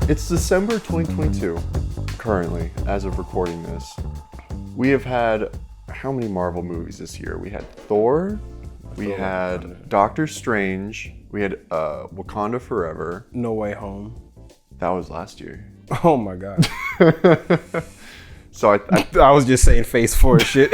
It's December 2022, currently, as of recording this. We have had how many Marvel movies this year? We had Thor, we had Doctor Strange, we had Wakanda Forever. No Way Home. That was last year. Oh my God. So I was just saying Phase 4 shit.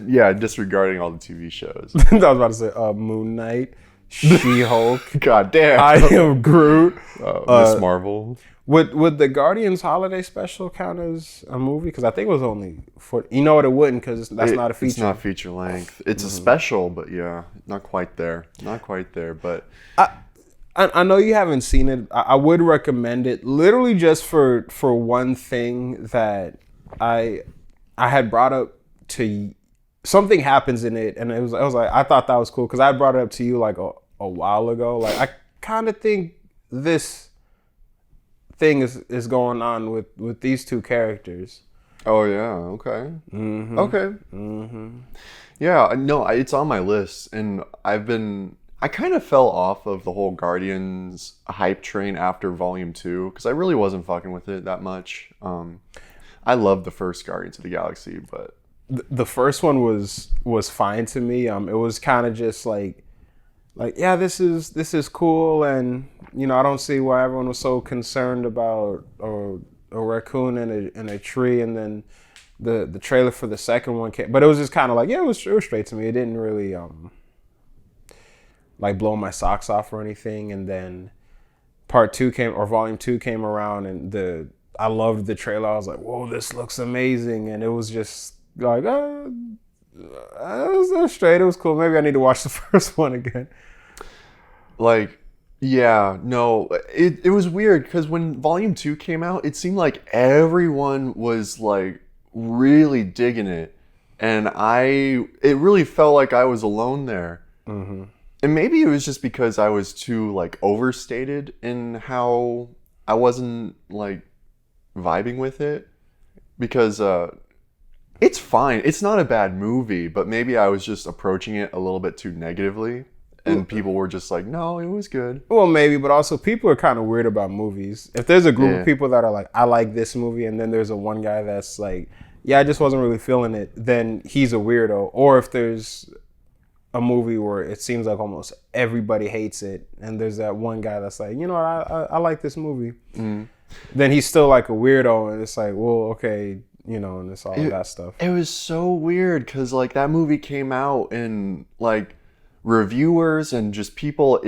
yeah, disregarding all the TV shows. I was about to say Moon Knight, She-Hulk. God damn. I Am Groot. Miss Marvel. Would the Guardians holiday special count as a movie? Because I think it was only for, you know what, it wouldn't, because that's not a feature. It's not feature length. It's a special, but yeah, not quite there. Not quite there, but... I know you haven't seen it. I would recommend it, literally just for one thing that I had brought up to. Something happens in it, and it was like, I thought that was cool because I brought it up to you like a while ago. Like, I kind of think this thing is going on with these two characters. Oh yeah, okay. Mm-hmm. Okay. Mm-hmm. Yeah, no, it's on my list, and I kind of fell off of the whole Guardians hype train after Volume 2, because I really wasn't fucking with it that much. I loved the first Guardians of the Galaxy, but... The first one was fine to me. It was kind of just like, yeah, this is cool, and, you know, I don't see why everyone was so concerned about a raccoon in a tree, and then the trailer for the second one came. But it was just kind of like, yeah, it was straight to me. It didn't really... like blow my socks off or anything. And then Volume 2 came around, and I loved the trailer. I was like, whoa, this looks amazing. And it was just like, it was straight. It was cool. Maybe I need to watch the first one again. Like, yeah, no, it was weird because when Volume 2 came out, it seemed like everyone was like really digging it. And it really felt like I was alone there. Mm-hmm. And maybe it was just because I was too like overstated in how I wasn't like vibing with it, because it's fine. It's not a bad movie, but maybe I was just approaching it a little bit too negatively, and people were just like, no, it was good. Well, maybe, but also people are kind of weird about movies. If there's a group of people that are like, I like this movie, and then there's one guy that's like, yeah, I just wasn't really feeling it, then he's a weirdo. Or if there's a movie where it seems like almost everybody hates it, and there's that one guy that's like, you know what, I like this movie, then he's still like a weirdo, and it's like, well, okay, you know, and it's all that stuff. It was so weird because like that movie came out, and like reviewers and just people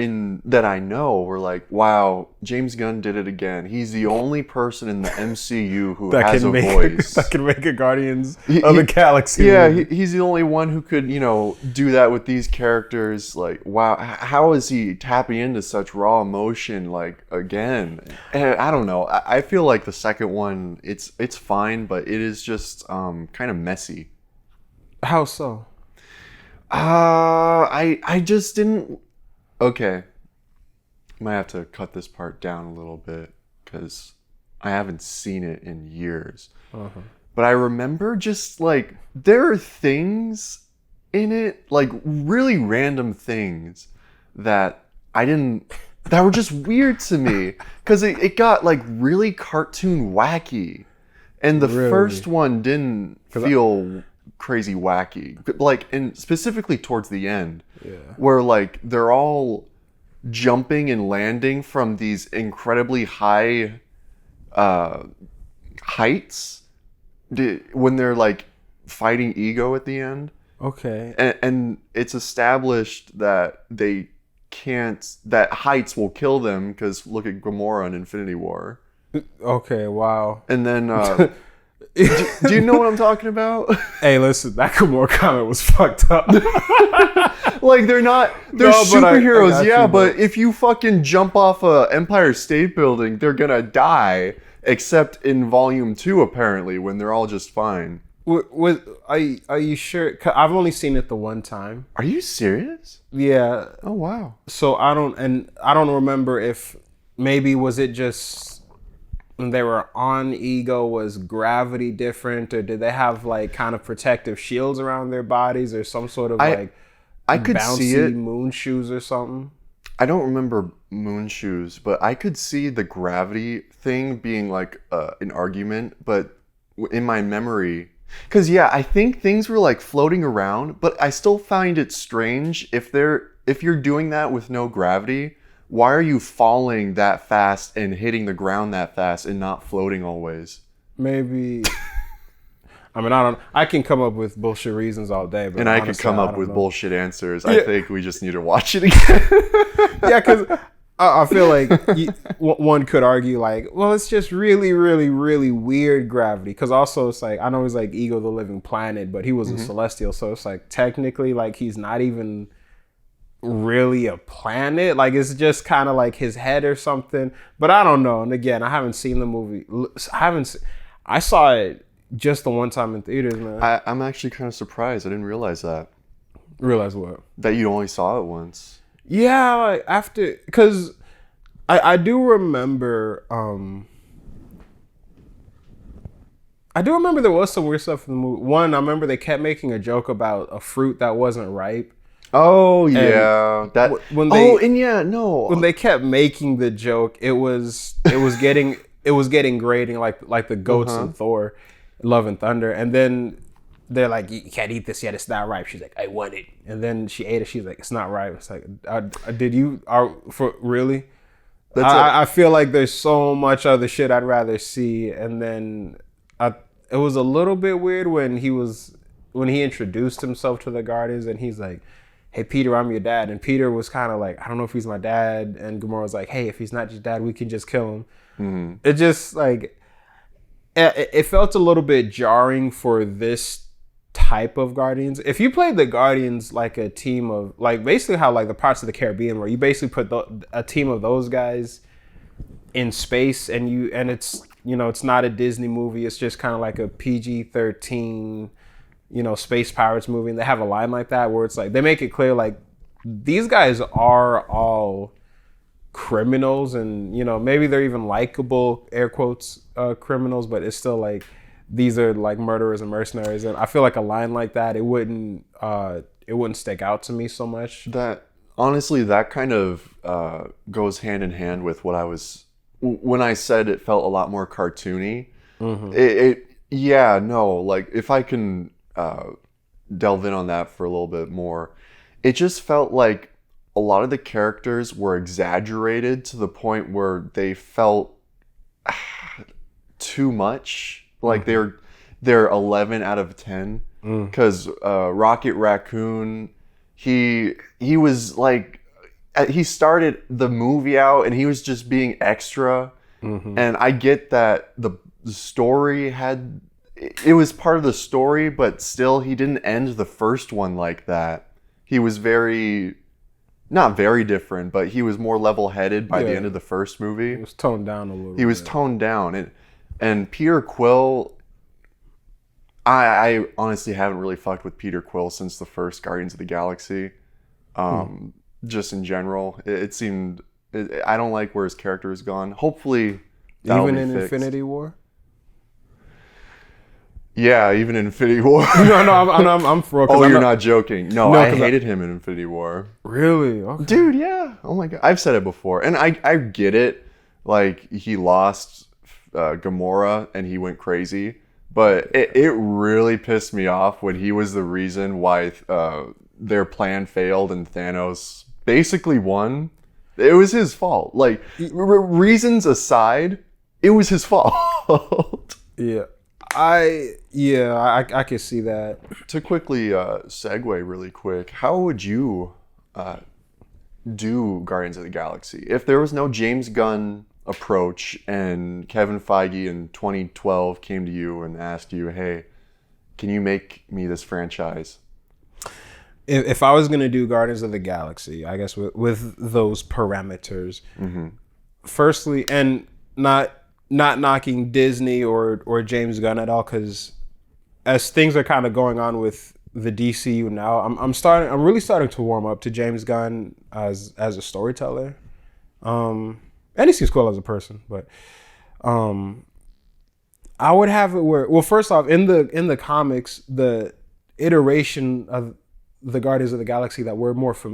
that I know were like, wow, James Gunn did it again. He's the only person in the MCU who has a voice. That can make a Guardians of the Galaxy Yeah, movie. he's the only one who could, you know, do that with these characters. Like, wow, how is he tapping into such raw emotion, like, again? And I don't know. I feel like the second one, it's fine, but it is just kind of messy. How so? I just didn't... Okay. Might have to cut this part down a little bit because I haven't seen it in years. Uh-huh. But I remember just, like, there are things in it, like, really random things that that were just weird to me. Because it got, like, really cartoon wacky. And the first one didn't feel... crazy wacky, like, and specifically towards the end, where like they're all jumping and landing from these incredibly high heights when they're like fighting Ego at the end. Okay. And it's established that that heights will kill them, because look at Gamora in Infinity War. Okay, wow. And then do you know what I'm talking about? Hey, listen, that Gamora comment was fucked up. Like, they're superheroes, but if you fucking jump off a Empire State Building, they're gonna die. Except in Volume 2, apparently, when they're all just fine. Are you sure? 'Cause I've only seen it the one time. Are you serious? Yeah. Oh wow. So I don't remember if maybe was it just when they were on Ego, was gravity different, or did they have like kind of protective shields around their bodies, or some sort of I could see it. Moon shoes or something? I don't remember moon shoes, but I could see the gravity thing being like an argument, but in my memory, because yeah, I think things were like floating around, but I still find it strange if you're doing that with no gravity, why are you falling that fast and hitting the ground that fast and not floating always? Maybe. I mean, I can come up with bullshit reasons all day, but and I honestly, could come up with know. bullshit answers. I think we just need to watch it again. Yeah, because I feel like one could argue like, well, it's just really, really, really weird gravity. Because also it's like, I know he's like Ego the Living Planet, but he was a celestial, so it's like technically like he's not even really a planet. Like it's just kind of like his head or something. But I don't know. And again, I haven't seen the movie. I saw it just the one time in theaters, man. I'm actually kind of surprised. I didn't realize that. Realize what? That you only saw it once. Yeah, like after, because I do remember, there was some weird stuff in the movie. One, I remember they kept making a joke about a fruit that wasn't ripe. Oh yeah, when they kept making the joke, it was getting grating like the goats in Thor, Love and Thunder, and then they're like, you can't eat this yet, it's not ripe. She's like, I want it, and then she ate it. She's like, it's not ripe. It's like, really? I feel like there's so much other shit I'd rather see, and then it was a little bit weird when he introduced himself to the Guardians, and he's like, hey, Peter, I'm your dad. And Peter was kind of like, I don't know if he's my dad. And Gamora was like, hey, if he's not your dad, we can just kill him. Mm-hmm. It just like, it felt a little bit jarring for this type of Guardians. If you played the Guardians like a team of, like basically how like the Pirates of the Caribbean, where you basically put a team of those guys in space and it's, it's not a Disney movie. It's just kind of like a PG-13, space pirates movie, and they have a line like that where it's like they make it clear like these guys are all criminals, and maybe they're even likable, air quotes, criminals, but it's still like these are like murderers and mercenaries. And I feel like a line like that, it wouldn't stick out to me so much. That honestly, that kind of goes hand in hand with what I was when I said it felt a lot more cartoony. Mm-hmm. Like if I can delve in on that for a little bit more, it just felt like a lot of the characters were exaggerated to the point where they felt too much. Like they're 11 out of 10. Because Rocket Raccoon, he was like, he started the movie out and he was just being extra. Mm-hmm. And I get that the story it was part of the story, but still he didn't end the first one like that. He was not very different, but he was more level-headed by the end of the first movie. He was toned down a little bit. He was toned down. And Peter Quill, I honestly haven't really fucked with Peter Quill since the first Guardians of the Galaxy. Just in general, it seemed, I don't like where his character has gone. Hopefully that'll even be in fixed. Infinity War? Yeah, even in Infinity War. I'm for. Oh, you're not joking. No, I hated him in Infinity War. Really? Okay. Dude, yeah. Oh my god, I've said it before, and I get it. Like he lost Gamora and he went crazy, but it really pissed me off when he was the reason why their plan failed and Thanos basically won. It was his fault. Like reasons aside, it was his fault. Yeah. I can see that. To quickly segue really quick, how would you do Guardians of the Galaxy if there was no James Gunn approach and Kevin Feige in 2012 came to you and asked you, hey, can you make me this franchise? If I was going to do Guardians of the Galaxy, I guess with those parameters, firstly, and not knocking Disney or James Gunn at all, because as things are kind of going on with the DCU now, I'm really starting to warm up to James Gunn as a storyteller, and he seems cool as a person. But I would have it where, well, first off, in the comics, the iteration of the Guardians of the Galaxy that we're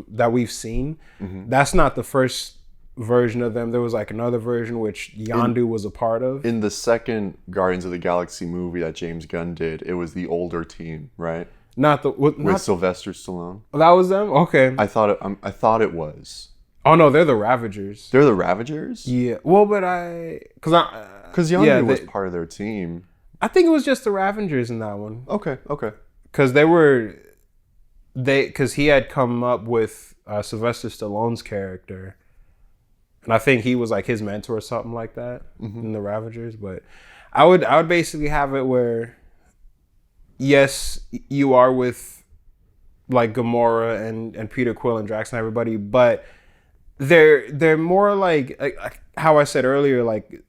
that we've seen, Mm-hmm. that's not the first version of them. There was like another version which Yondu was a part of. In the second Guardians of the Galaxy movie that James Gunn did, it was the older team, right? With Sylvester Stallone. That was them? Okay. I thought it was. Oh no, they're the Ravagers. They're the Ravagers? Yeah. Well, but because Yondu was part of their team. I think it was just the Ravagers in that one. Okay. Because because he had come up with Sylvester Stallone's character, and I think he was like his mentor or something like that in the Ravagers. But I would basically have it where, yes, you are with like Gamora and Peter Quill and Drax and everybody, but they're more like how I said earlier, like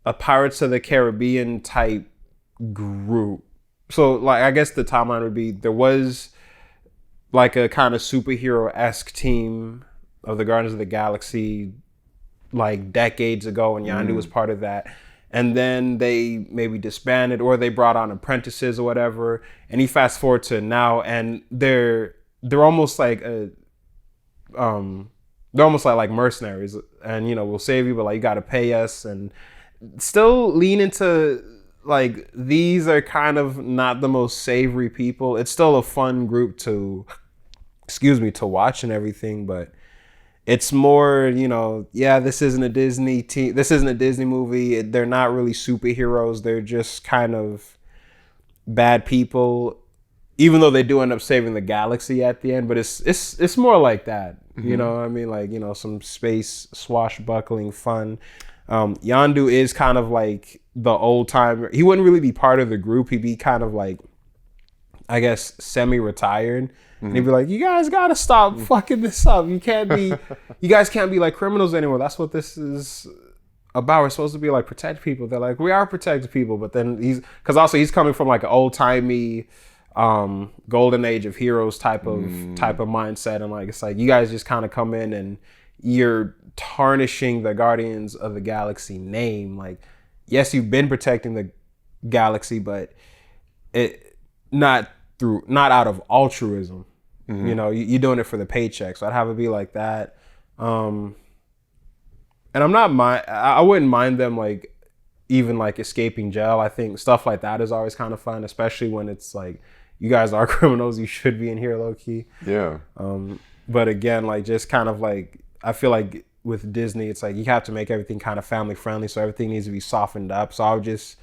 a Pirates of the Caribbean type group. So like I guess the timeline would be there was like a kind of superhero-esque team of the Guardians of the Galaxy like decades ago, and Yondu was part of that. And then they maybe disbanded or they brought on apprentices or whatever. And you fast forward to now and they're almost like they're almost like mercenaries, and we'll save you, but like you gotta pay us, and still lean into like these are kind of not the most savory people. It's still a fun group to watch and everything, but it's more, this isn't a Disney team. This isn't a Disney movie. They're not really superheroes. They're just kind of bad people, even though they do end up saving the galaxy at the end. But it's more like that. You know what I mean? Like, some space swashbuckling fun. Yondu is kind of like the old timer. He wouldn't really be part of the group. He'd be kind of like, I guess, semi-retired. And he'd be like, you guys gotta stop fucking this up. You guys can't be like criminals anymore. That's what this is about. We're supposed to be like protect people. They're like, we are protecting people. But then he's coming from like an old timey golden age of heroes type of mindset. And like, it's like, you guys just kind of come in and you're tarnishing the Guardians of the Galaxy name. Like, yes, you've been protecting the galaxy, but it not out of altruism. You're doing it for the paycheck. So I'd have it be like that. And I wouldn't mind them like even like escaping jail. I think stuff like that is always kind of fun, especially when it's like, you guys are criminals, you should be in here low key. Yeah. But again, like just kind of like, I feel like with Disney, it's like you have to make everything kind of family friendly. So everything needs to be softened up. So I would just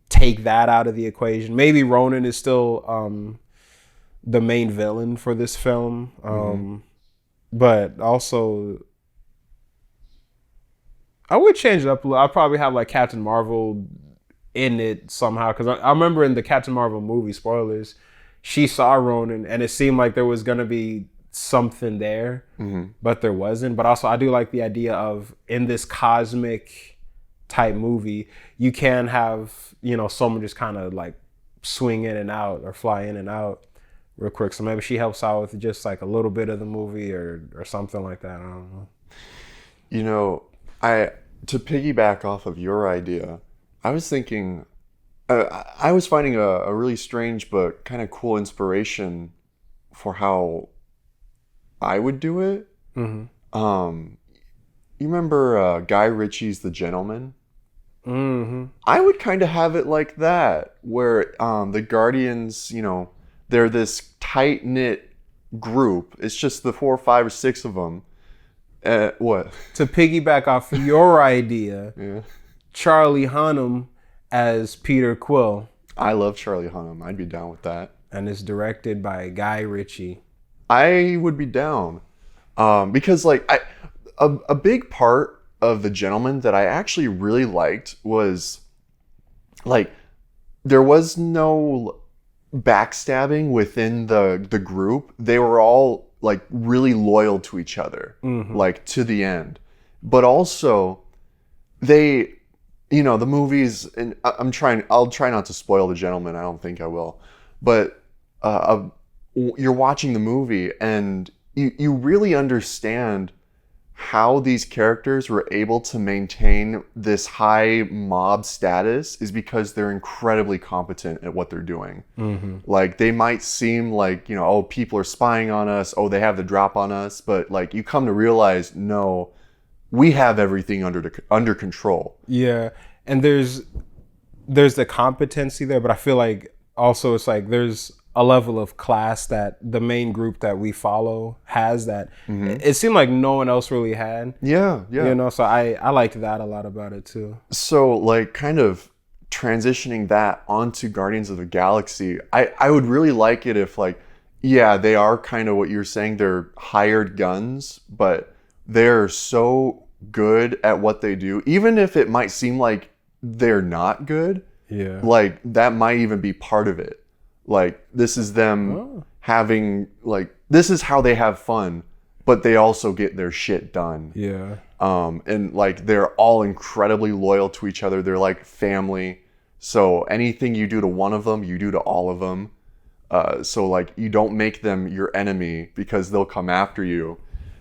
take that out of the equation. Maybe Ronan is still the main villain for this film. But also, I would change it up a little. I'd probably have like Captain Marvel in it somehow. Because I remember in the Captain Marvel movie, spoilers, she saw Ronan and it seemed like there was going to be something there, but there wasn't. But also, I do like the idea of in this cosmic type movie, you can have, someone just kind of like swing in and out or fly in and out real quick. So maybe she helps out with just like a little bit of the movie or something like that. I don't know. To piggyback off of your idea, I was thinking, I was finding a really strange but kind of cool inspiration for how I would do it. You remember Guy Ritchie's The Gentleman? I would kind of have it like that, where the Guardians, they're this tight-knit group. It's just the 4, 5, or 6 of them. What? To piggyback off your idea, Yeah. Charlie Hunnam as Peter Quill. I love Charlie Hunnam. I'd be down with that. And it's directed by Guy Ritchie. I would be down. Because like a big part of The Gentleman that I actually really liked was like there was no backstabbing within the group. They were all like really loyal to each other, like to the end. But also they, the movies, and I'll try not to spoil The Gentleman. I don't think I will. But you're watching the movie and you really understand how these characters were able to maintain this high mob status is because they're incredibly competent at what they're doing. Like, they might seem like, you know, oh, people are spying on us, oh, they have the drop on us, but like, you come to realize, no, we have everything under control. Yeah, and there's the competency there, but I feel like also it's like there's a level of class that the main group that we follow has that it seemed like no one else really had. Yeah. You know, so I liked that a lot about it too. So, like, kind of transitioning that onto Guardians of the Galaxy, I would really like it if, like, yeah, they are kind of what you're saying, they're hired guns, but they're so good at what they do, even if it might seem like they're not good. Yeah. Like, that might even be part of it. Like, this is them having, like, this is how they have fun, but they also get their shit done. Yeah. And, like, they're all incredibly loyal to each other. They're like family. So anything you do to one of them, you do to all of them. So, like, you don't make them your enemy because they'll come after you.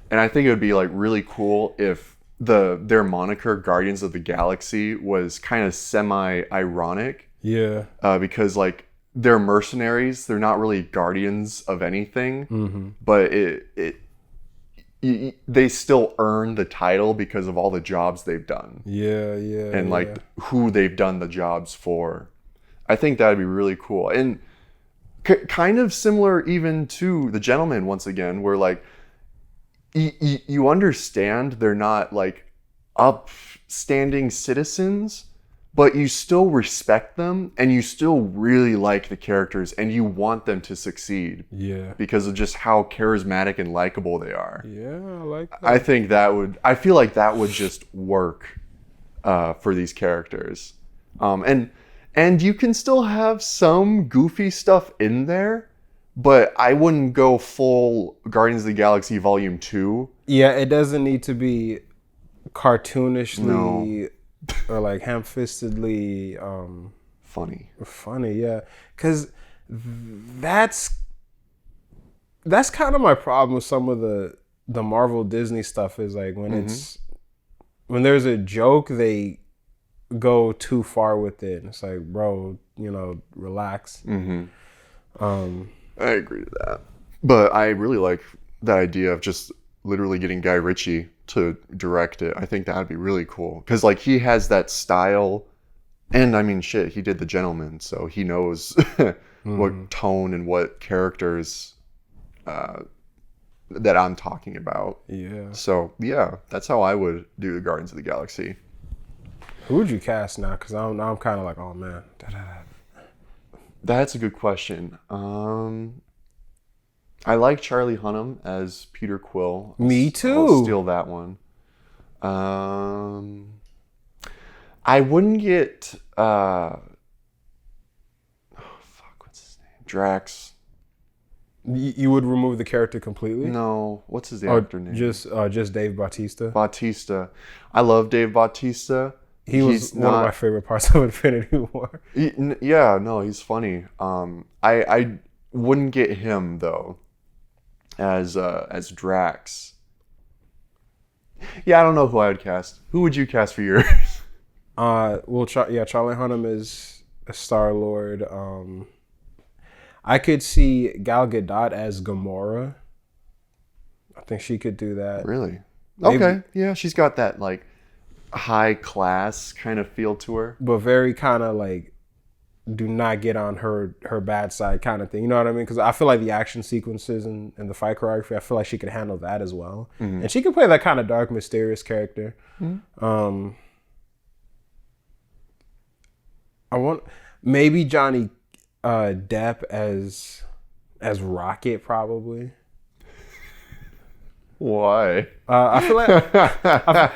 And I think it would be, like, really cool if their moniker, Guardians of the Galaxy, was kind of semi-ironic. Yeah. Because, like, they're mercenaries. They're not really guardians of anything, but they still earn the title because of all the jobs they've done. Yeah. And like who they've done the jobs for. I think that'd be really cool. And kind of similar even to The Gentleman once again, where like you understand they're not like upstanding citizens, but you still respect them and you still really like the characters and you want them to succeed. Yeah. Because of just how charismatic and likable they are. Yeah, I like that. I feel like that would just work for these characters. And you can still have some goofy stuff in there, but I wouldn't go full Guardians of the Galaxy Volume 2. Yeah, it doesn't need to be cartoonishly... No. Or like ham-fistedly funny, yeah, because that's kind of my problem with some of the Marvel Disney stuff is like when when there's a joke they go too far with it. It's like, bro, you know, relax. I agree to that, but I really like that idea of just literally getting Guy Ritchie to direct it. I think that'd be really cool because like he has that style, and I mean shit, he did The Gentleman, so he knows what tone and what characters that I'm talking about. Yeah. So yeah, that's how I would do the Guardians of the Galaxy. Who would you cast now? Because I'm kind of like, oh man. That's a good question. I like Charlie Hunnam as Peter Quill. Me too. I'll steal that one. I wouldn't get what's his name? Drax. You would remove the character completely? No. What's his actor name? Just Dave Bautista. Bautista. I love Dave Bautista. He was one of my favorite parts of Infinity War. Yeah, no, he's funny. I wouldn't get him though as Drax. Yeah, I don't know who I would cast. Who would you cast for yours? Charlie Hunnam is a Star-Lord. I could see Gal Gadot as Gamora. I think she could do that. Really? Maybe. Okay. Yeah, she's got that like high class kind of feel to her. But very kind of like do not get on her bad side kind of thing. You know what I mean? Because I feel like the action sequences and the fight choreography, I feel like she could handle that as well. Mm-hmm. And she can play that kind of dark, mysterious character. Mm-hmm. I want maybe Johnny Depp as Rocket probably. Why? I feel like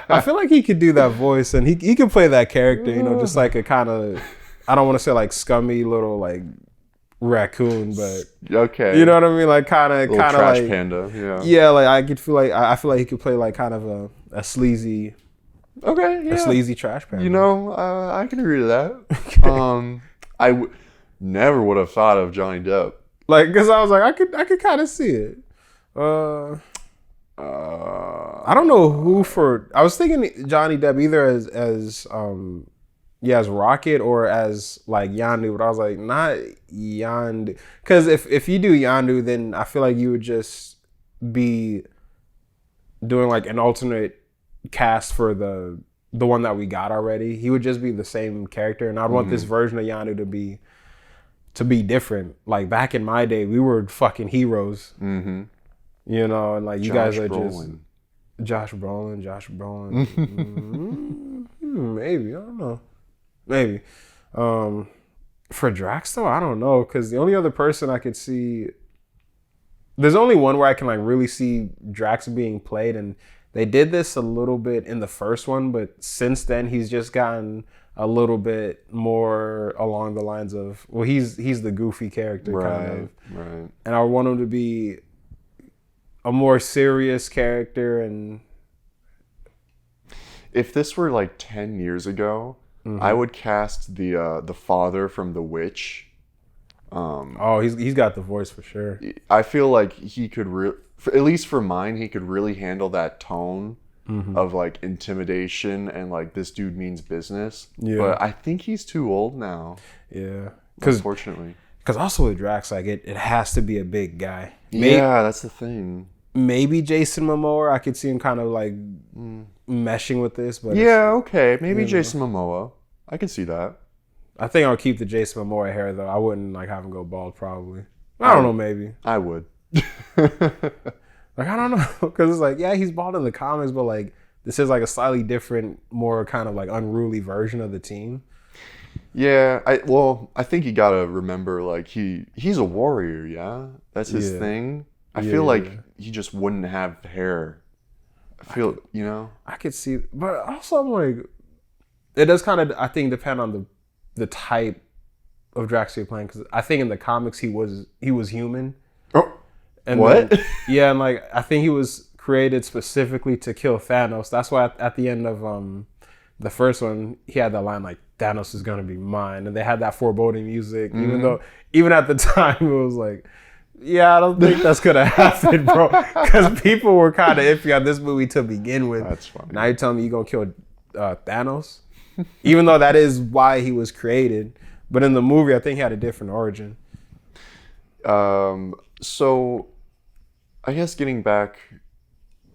I feel like he could do that voice and he could play that character. You know, just like a kind of, I don't want to say like scummy little like raccoon, but okay, you know what I mean, like kind of trash like panda. Yeah. Yeah, like I feel like he could play like kind of a sleazy. Okay, yeah. A sleazy trash panda. You know, I can agree to that. Okay. I never would have thought of Johnny Depp. Like, because I was like, I could kind of see it. I don't know who for. I was thinking Johnny Depp either as Rocket or as like Yondu, but I was like not Yondu, because if you do Yondu, then I feel like you would just be doing like an alternate cast for the one that we got already. He would just be the same character, and I'd want this version of Yondu to be different. Like back in my day, we were fucking heroes. Mm-hmm. You know, and like you guys are just Josh Brolin. Maybe, I don't know. Maybe. For Drax though, I don't know, because the only other person I could see, there's only one where I can like really see Drax being played, and they did this a little bit in the first one, but since then he's just gotten a little bit more along the lines of, well, he's the goofy character kind of. Right. And I want him to be a more serious character. And if this were like 10 years ago, I would cast the father from The Witch. He's got the voice for sure. I feel like he could at least for mine, he could really handle that tone of like intimidation and like this dude means business. Yeah. But I think he's too old now. Yeah. Unfortunately. Because also with Drax, like it has to be a big guy. Yeah, that's the thing. Maybe Jason Momoa. I could see him kind of like meshing with this. But yeah, okay. Maybe Jason Momoa. I can see that. I think I'll keep the Jason Momoa hair though. I wouldn't like have him go bald probably. I don't know, maybe. I would. Like, I don't know. Because it's like, yeah, he's bald in the comics, but like this is like a slightly different, more kind of like unruly version of the team. Yeah, I think you gotta remember, like he's a warrior, yeah? That's his thing. I feel like he just wouldn't have hair. I feel, you know? I could see, but also I'm like, it does kind of, I think, depend on the type of Drax you're playing, because I think in the comics he was human. Oh, and what? Then, yeah, and like I think he was created specifically to kill Thanos. That's why at the end of the first one, he had that line like, Thanos is gonna be mine, and they had that foreboding music. Even at the time it was like, yeah, I don't think that's gonna happen, bro, because people were kind of iffy on this movie to begin with. That's funny. Now you're telling me you're gonna kill Thanos, even though that is why he was created. But in the movie, I think he had a different origin. So I guess getting back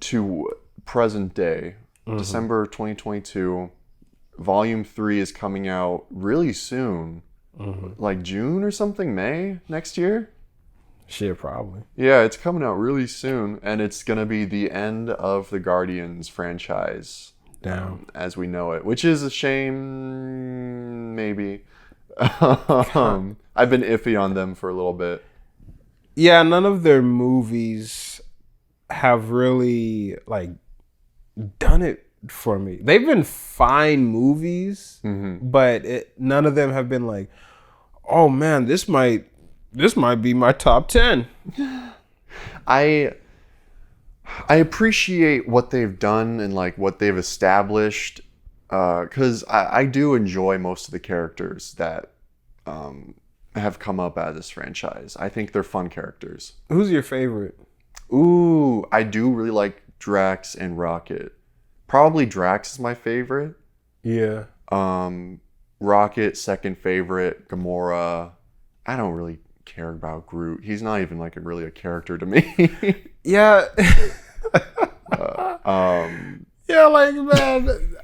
to present day, December 2022. Volume 3 is coming out really soon. Like June or something, May next year? Shit, probably. Yeah, it's coming out really soon, and it's going to be the end of the Guardians franchise. As we know it, which is a shame, maybe. I've been iffy on them for a little bit. Yeah, none of their movies have really like done it for me. They've been fine movies, but none of them have been like, oh man, this might be my top 10. I appreciate what they've done and like what they've established, because I do enjoy most of the characters that have come up out of this franchise. I think they're fun characters. Who's your favorite? Ooh, I do really like Drax and Rocket. Probably Drax is my favorite. Yeah. Rocket, second favorite. Gamora. I don't really care about Groot. He's not even like really a character to me. Yeah. Yeah, like, man,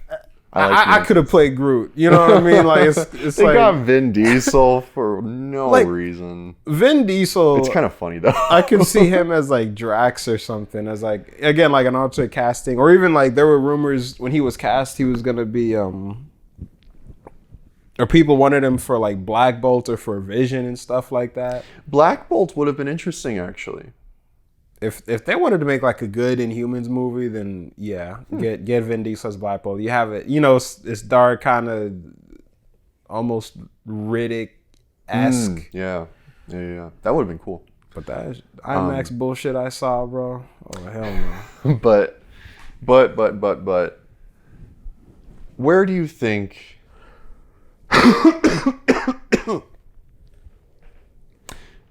I could have played Groot. You know what I mean? Like, it's they like, got Vin Diesel for no reason. Vin Diesel. It's kind of funny though. I could see him as like Drax or something, as like, again, like an alternate casting, or even like there were rumors when he was cast he was gonna be or people wanted him for like Black Bolt or for Vision and stuff like that. Black Bolt would have been interesting actually. If they wanted to make like a good Inhumans movie, then yeah, get Vin Diesel as Black Bolt. You have it, you know, it's dark, kind of almost Riddick-esque. Yeah. That would have been cool. But that IMAX bullshit I saw, bro. Oh hell no. But, where do you think?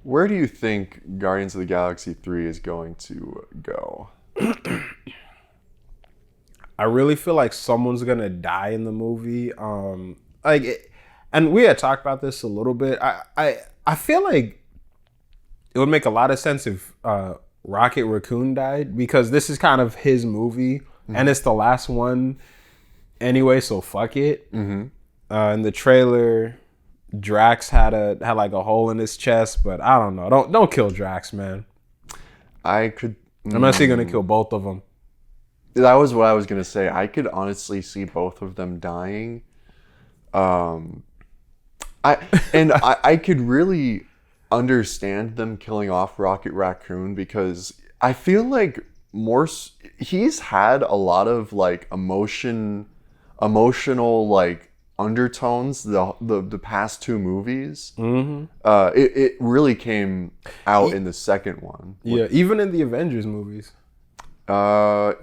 Where do you think Guardians of the Galaxy 3 is going to go? I really feel like someone's gonna die in the movie. And we had talked about this a little bit. I feel like it would make a lot of sense if Rocket Raccoon died, because this is kind of his movie and it's the last one anyway. So fuck it. In the trailer, Drax had like a hole in his chest, but I don't know. Don't kill Drax, man. Unless you're gonna kill both of them. That was what I was gonna say. I could honestly see both of them dying. I could really understand them killing off Rocket Raccoon, because I feel like he's had a lot of like emotional like undertones the past two movies. It really came out in the second one. Yeah, even in the Avengers movies. Like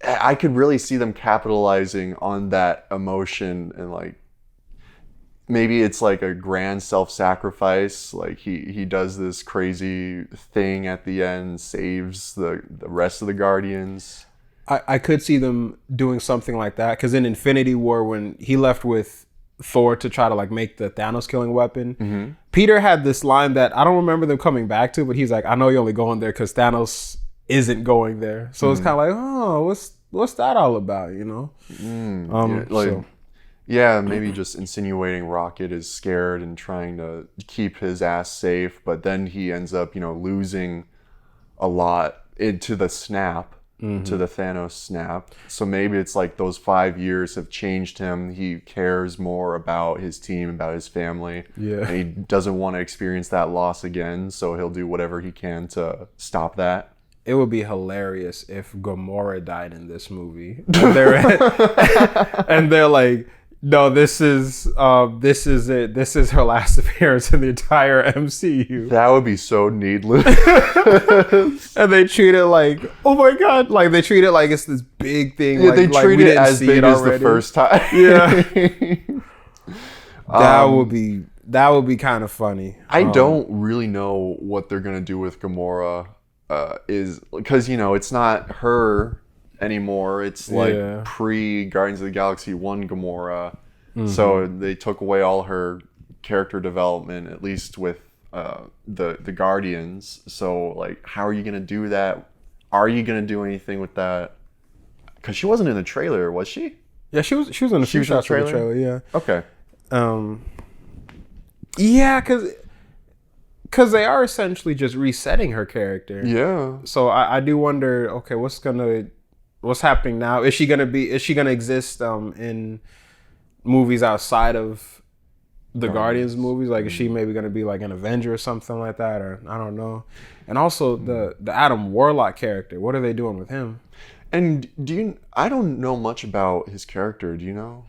I could really see them capitalizing on that emotion, and like maybe it's like a grand self-sacrifice. Like he does this crazy thing at the end, saves the rest of the Guardians. I could see them doing something like that, because in Infinity War, when he left with Thor to try to like make the Thanos killing weapon, Peter had this line that I don't remember them coming back to, but he's like, I know you're only going there because Thanos isn't going there. So it's kind of like, oh, what's that all about, you know? Maybe just insinuating Rocket is scared and trying to keep his ass safe, but then he ends up, losing a lot into the snap. To the Thanos snap. So maybe it's like those 5 years have changed him. He cares more about his team, about his family. Yeah. And he doesn't want to experience that loss again, so he'll do whatever he can to stop that. It would be hilarious if Gamora died in this movie. And they're like, no, this is it. This is her last appearance in the entire MCU. That would be so needless. And they treat it like, oh my god, like they treat it like it's this big thing. Yeah, like, they treat it as big as the first time. Yeah, that would be kind of funny. I don't really know what they're gonna do with Gamora. Is because it's not her anymore. It's like pre Guardians of the Galaxy 1 Gamora. So they took away all her character development, at least with the Guardians. So like, how are you gonna do that? Are you gonna do anything with that? Because she wasn't in the trailer, was she? Yeah, she was in the trailer. Yeah. Okay. Yeah, because they are essentially just resetting her character. Yeah. So I do wonder, okay, what's happening now? Is she gonna exist in movies outside of the Guardians movies? Like, is she maybe gonna be like an Avenger or something like that? Or I don't know. And also the Adam Warlock character, what are they doing with him? And I don't know much about his character. Do you know?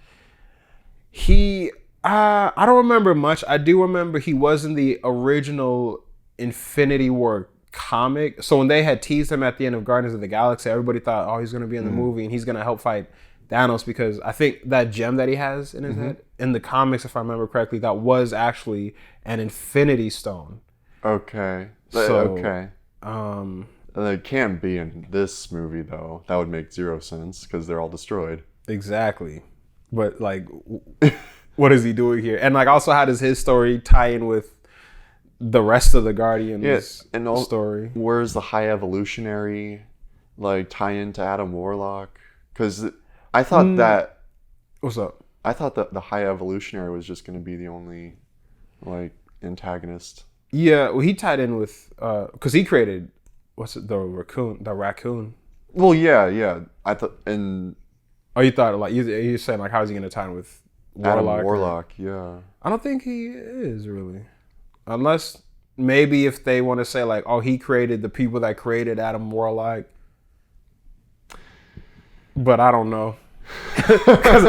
I don't remember much. I do remember he was in the original Infinity War comic. So when they had teased him at the end of Guardians of the Galaxy, everybody thought, oh, he's going to be in the movie and he's going to help fight Thanos, because I think that gem that he has in his head, in the comics, if I remember correctly, that was actually an Infinity Stone. Okay. So, It can't be in this movie, though. That would make zero sense, because they're all destroyed. Exactly. But, like, what is he doing here? And, like, also, how does his story tie in with the rest of the Guardians story? Where's the High Evolutionary, like, tie into Adam Warlock? Because I thought that... What's up? I thought that the High Evolutionary was just going to be the only, like, antagonist. Yeah, well, he tied in with... Because he created... The raccoon. Well, yeah. I thought... And... Oh, you thought, like... You're saying, like, how is he going to tie in with Warlock? Adam Warlock, yeah. I don't think he is, really. Unless... Maybe if they want to say, like, oh, he created the people that created Adam Warlock. But I don't know. Because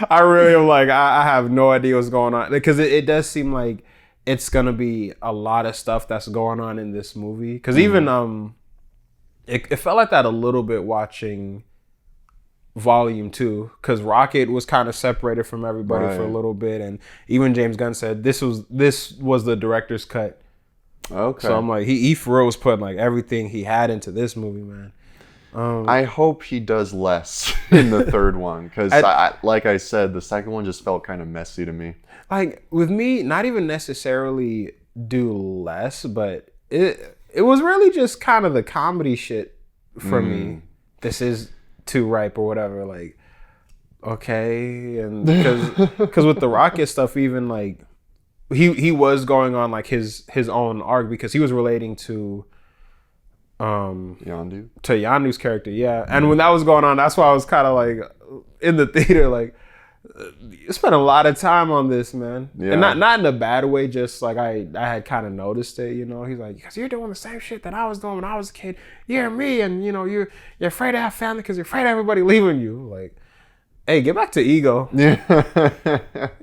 I really am like, I have no idea what's going on. Because it does seem like it's going to be a lot of stuff that's going on in this movie. Because even, it felt like that a little bit watching Volume 2. Because Rocket was kind of separated from everybody for a little bit. And even James Gunn said this was the director's cut Okay. So I'm like, he for real was putting like everything he had into this movie, man. I hope he does less in the third one because, like I said, the second one just felt kind of messy to me. Like with me, not even necessarily do less, but it was really just kind of the comedy shit for me. This is too ripe or whatever. Like, okay, and because with the Rocket stuff, even like he was going on like his own arc because he was relating to Yondu's character, yeah. And when that was going on, that's why I was kind of like in the theater, like you spent a lot of time on this, man. Yeah. And not in a bad way, just like I had kind of noticed it, you know. He's like, because you're doing the same shit that I was doing when I was a kid. You're me, and you know you're afraid to have family because you're afraid of everybody leaving you. Like, hey, get back to ego. Yeah.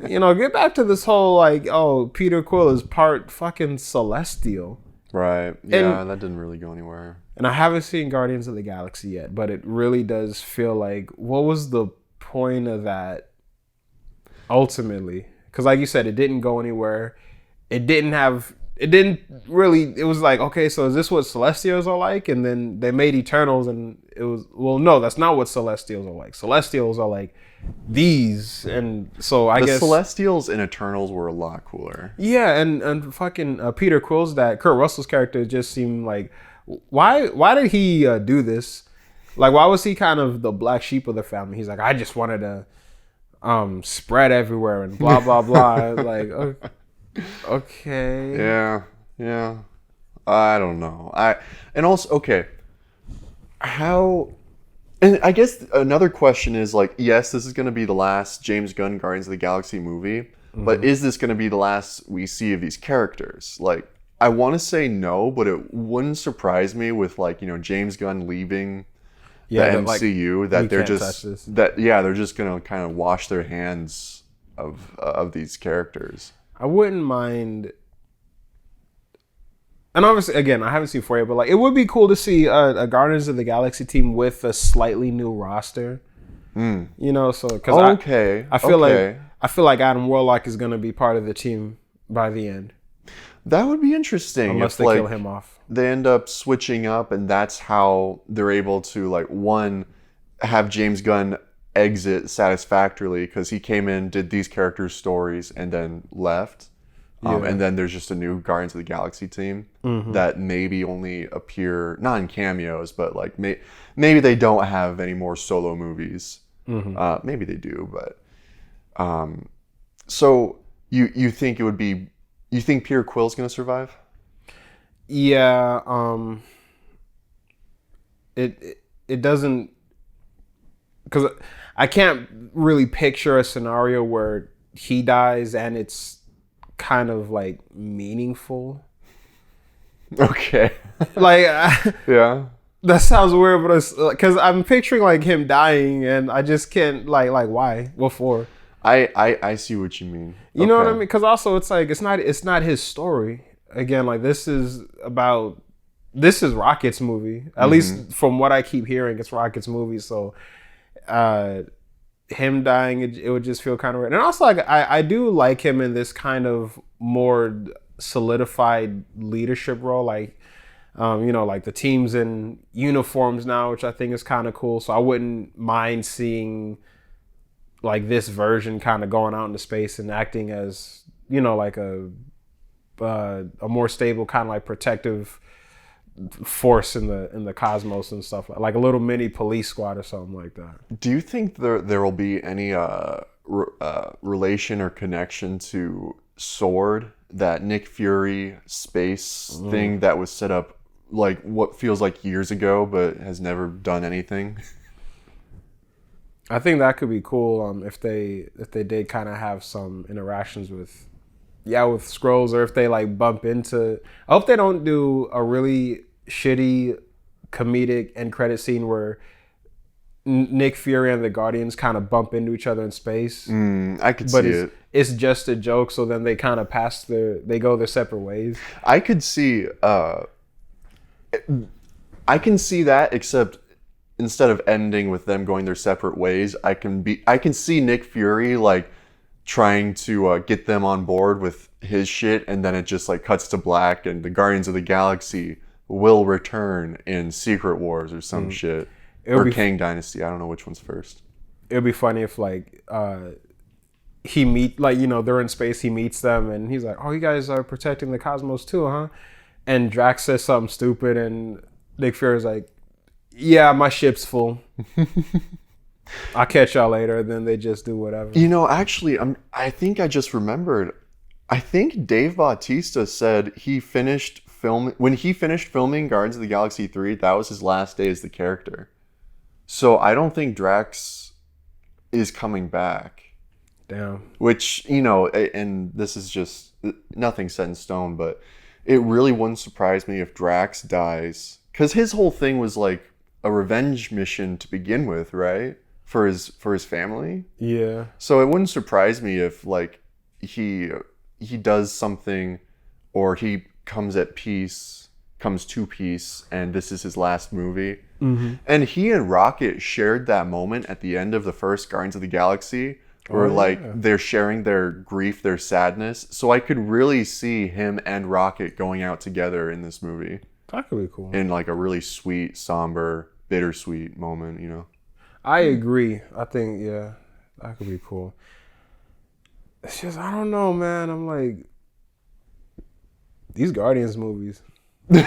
You know, get back to this whole like, oh, Peter Quill is part fucking celestial. Right. Yeah, that didn't really go anywhere. And I haven't seen Guardians of the Galaxy yet, but it really does feel like, what was the point of that ultimately? Because like you said, it didn't go anywhere. It was like, okay, so is this what Celestials are like? And then they made Eternals and it was, well, no, that's not what Celestials are like. Celestials are like these. And so I guess the Celestials in Eternals were a lot cooler. Yeah, and fucking Peter Quill's Kurt Russell's character just seemed like, why did he do this? Like, why was he kind of the black sheep of the family? He's like, I just wanted to spread everywhere and blah blah blah. Like, okay. Yeah. I don't know. And also, okay, how? And I guess another question is like, yes, this is going to be the last James Gunn Guardians of the Galaxy movie, but is this going to be the last we see of these characters? Like, I want to say no, but it wouldn't surprise me with like, you know, James Gunn leaving the MCU that they're just they're just going to kind of wash their hands of these characters. I wouldn't mind. And obviously, again, I haven't seen 4 yet, but like it would be cool to see a Guardians of the Galaxy team with a slightly new roster. You know, so because I feel like Adam Warlock is going to be part of the team by the end. That would be interesting. Unless they kill him off. They end up switching up, and that's how they're able to like have James Gunn exit satisfactorily because he came in, did these characters' stories, and then left. And then there's just a new Guardians of the Galaxy team that maybe only appear, not in cameos, but like maybe they don't have any more solo movies. Maybe they do, but so you think it would be, you think Peter Quill's going to survive? Yeah, it doesn't, because I can't really picture a scenario where he dies and it's kind of like meaningful. Okay. Like yeah. That sounds weird, but because I'm picturing like him dying, and I just can't like why? What for? I see what you mean. You know what I mean? Because also it's like it's not his story. Again, like this is Rocket's movie. At least from what I keep hearing, it's Rocket's movie. So him dying, it would just feel kind of weird. And also, like I do like him in this kind of more solidified leadership role, like. You know, like the team's in uniforms now, which I think is kind of cool. So I wouldn't mind seeing like this version kind of going out into space and acting as, you know, like a more stable kind of like protective force in the cosmos and stuff, like a little mini police squad or something like that. Do you think there will be any relation or connection to Sword, that Nick Fury space thing that was set up like what feels like years ago but has never done anything? I think that could be cool if they did kind of have some interactions with Skrulls, or if they like bump into. I hope they don't do a really shitty comedic end credit scene where Nick Fury and the Guardians kind of bump into each other in space. I could see it. It's just a joke, so then they kind of they go their separate ways. I could see I can see that, except instead of ending with them going their separate ways, I can see Nick Fury like trying to get them on board with his shit, and then it just like cuts to black, and the Guardians of the Galaxy will return in Secret Wars or some shit. Or Kang Dynasty. I don't know which one's first. It would be funny if like he they're in space, he meets them and he's like, oh, you guys are protecting the cosmos too, huh? And Drax says something stupid and Nick Fury's like, yeah, my ship's full. I'll catch y'all later. Then they just do whatever. Actually, I think I just remembered. I think Dave Bautista said when he finished filming Guardians of the Galaxy 3, that was his last day as the character. So I don't think Drax is coming back. Damn. Which, and this is just nothing set in stone, but it really wouldn't surprise me if Drax dies. Because his whole thing was like a revenge mission to begin with, right? For his family. Yeah. So it wouldn't surprise me if like he does something, or he comes to peace, and this is his last movie. Mm-hmm. And he and Rocket shared that moment at the end of the first Guardians of the Galaxy, where they're sharing their grief, their sadness. So I could really see him and Rocket going out together in this movie. That could be cool. In like a really sweet, somber, bittersweet moment, I agree. I think, yeah, that could be cool. It's just, I don't know, man. I'm like, these Guardians movies. Because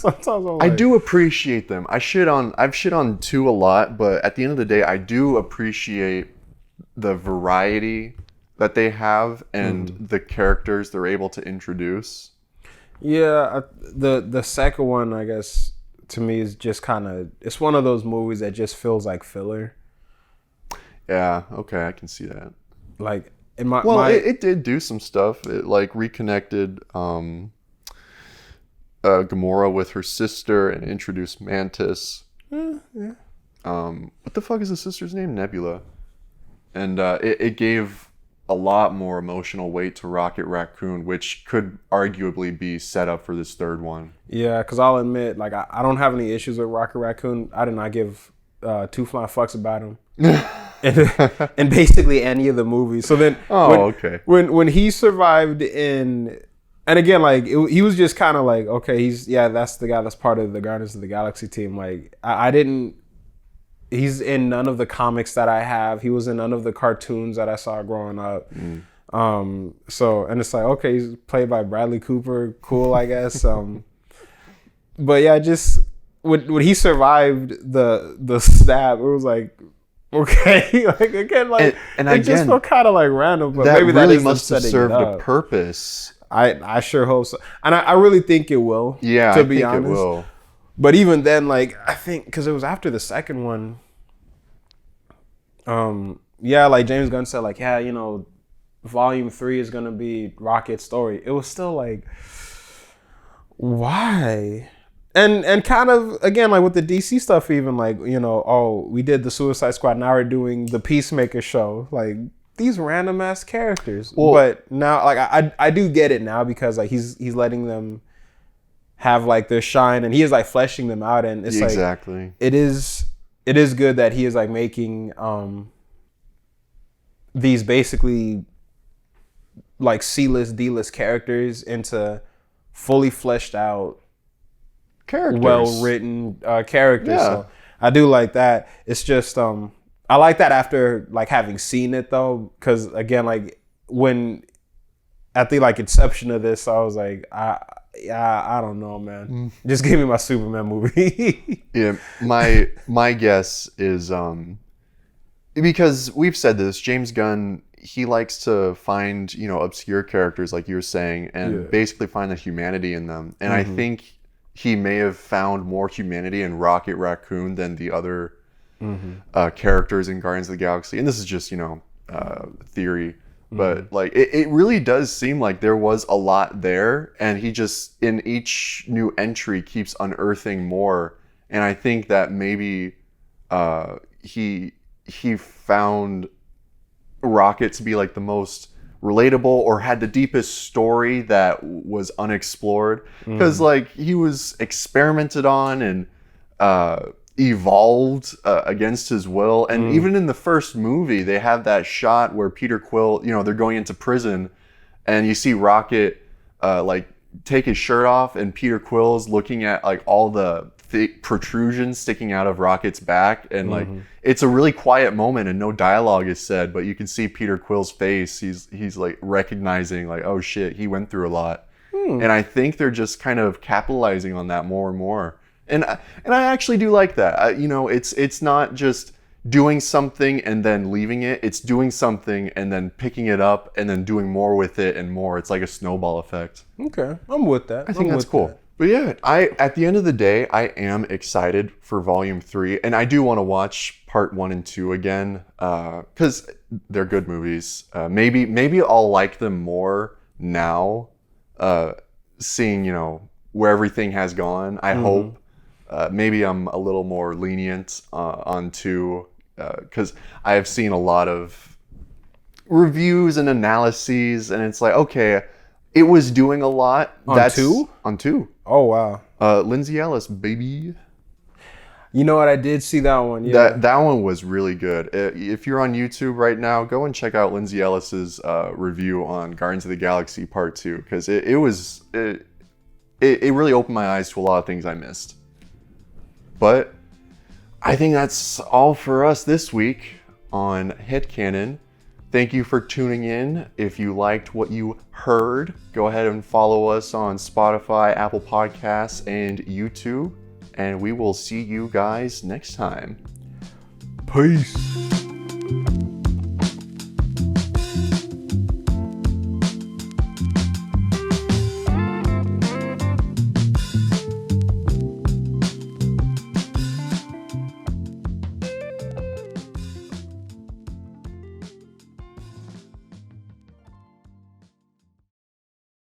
sometimes I'm like, I do appreciate them. I've shit on 2 a lot, but at the end of the day, I do appreciate the variety that they have and the characters they're able to introduce. Yeah, the second one, I guess, to me is just kind of, it's one of those movies that just feels like filler. Yeah, okay, I can see that. Like, it did do some stuff. It like reconnected Gamora with her sister and introduced Mantis. Yeah. What the fuck is the sister's name? Nebula. And it gave a lot more emotional weight to Rocket Raccoon, which could arguably be set up for this third one. Yeah, because I'll admit, like, I don't have any issues with Rocket Raccoon. I did not give 2 flying fucks about him. in basically any of the movies. So then, when he survived in, and again, like he was just kind of like, okay, that's the guy that's part of the Guardians of the Galaxy team. Like I didn't. He's in none of the comics that I have. He was in none of the cartoons that I saw growing up. So, and it's like, okay, he's played by Bradley Cooper. Cool, I guess. But yeah, just when he survived the stab, it was like, okay, like again, like and it just felt kind of like random. But that maybe really that must have served a purpose. I sure hope so, and I really think it will. Yeah, to be honest, it will. But even then, like, I think because it was after the second one. Like James Gunn said, like, yeah, Volume 3 is gonna be Rocket's story. It was still like, why? And kind of again, like with the DC stuff, even like, we did the Suicide Squad, now we're doing the Peacemaker show, like these random ass characters. Well, but now, like, I do get it now because like he's letting them have like their shine, and he is like fleshing them out, and it's exactly. Like it is good that he is like making these basically like C-list, D-list characters into fully fleshed out, characters, well-written characters. Yeah. So I do like that. It's just I like that after like having seen it though, because again, like when at the like inception of this, I was like, I don't know, man. Just give me my Superman movie. Yeah, my guess is because we've said this, James Gunn, he likes to find, obscure characters like you were saying, and basically find the humanity in them. And I think he may have found more humanity in Rocket Raccoon than the other characters in Guardians of the Galaxy. And this is just, theory. But like it really does seem like there was a lot there, and he just in each new entry keeps unearthing more. And I think that maybe he found Rocket to be like the most relatable, or had the deepest story that was unexplored, because like he was experimented on and evolved against his will. And even in the first movie, they have that shot where Peter Quill, they're going into prison, and you see Rocket like take his shirt off, and Peter Quill's looking at like all the thick protrusions sticking out of Rocket's back, and like it's a really quiet moment and no dialogue is said, but you can see Peter Quill's face. He's like recognizing like, oh shit, he went through a lot. And I think they're just kind of capitalizing on that more and more. And I actually do like that. It's not just doing something and then leaving it. It's doing something and then picking it up and then doing more with it and more. It's like a snowball effect. Okay, I'm with that. I think that's cool. That. But yeah, at the end of the day, I am excited for Volume 3. And I do want to watch Part 1 and 2 again because they're good movies. Maybe I'll like them more now, seeing, where everything has gone. I hope. Maybe I'm a little more lenient on 2 because I have seen a lot of reviews and analyses, and it's like, okay, it was doing a lot. On 2? On 2. Oh, wow. Lindsay Ellis, baby. You know what? I did see that one. Yeah. That one was really good. If you're on YouTube right now, go and check out Lindsay Ellis's review on Guardians of the Galaxy Part 2 because it really opened my eyes to a lot of things I missed. But I think that's all for us this week on HeadCanon. Thank you for tuning in. If you liked what you heard, go ahead and follow us on Spotify, Apple Podcasts, and YouTube. And we will see you guys next time. Peace.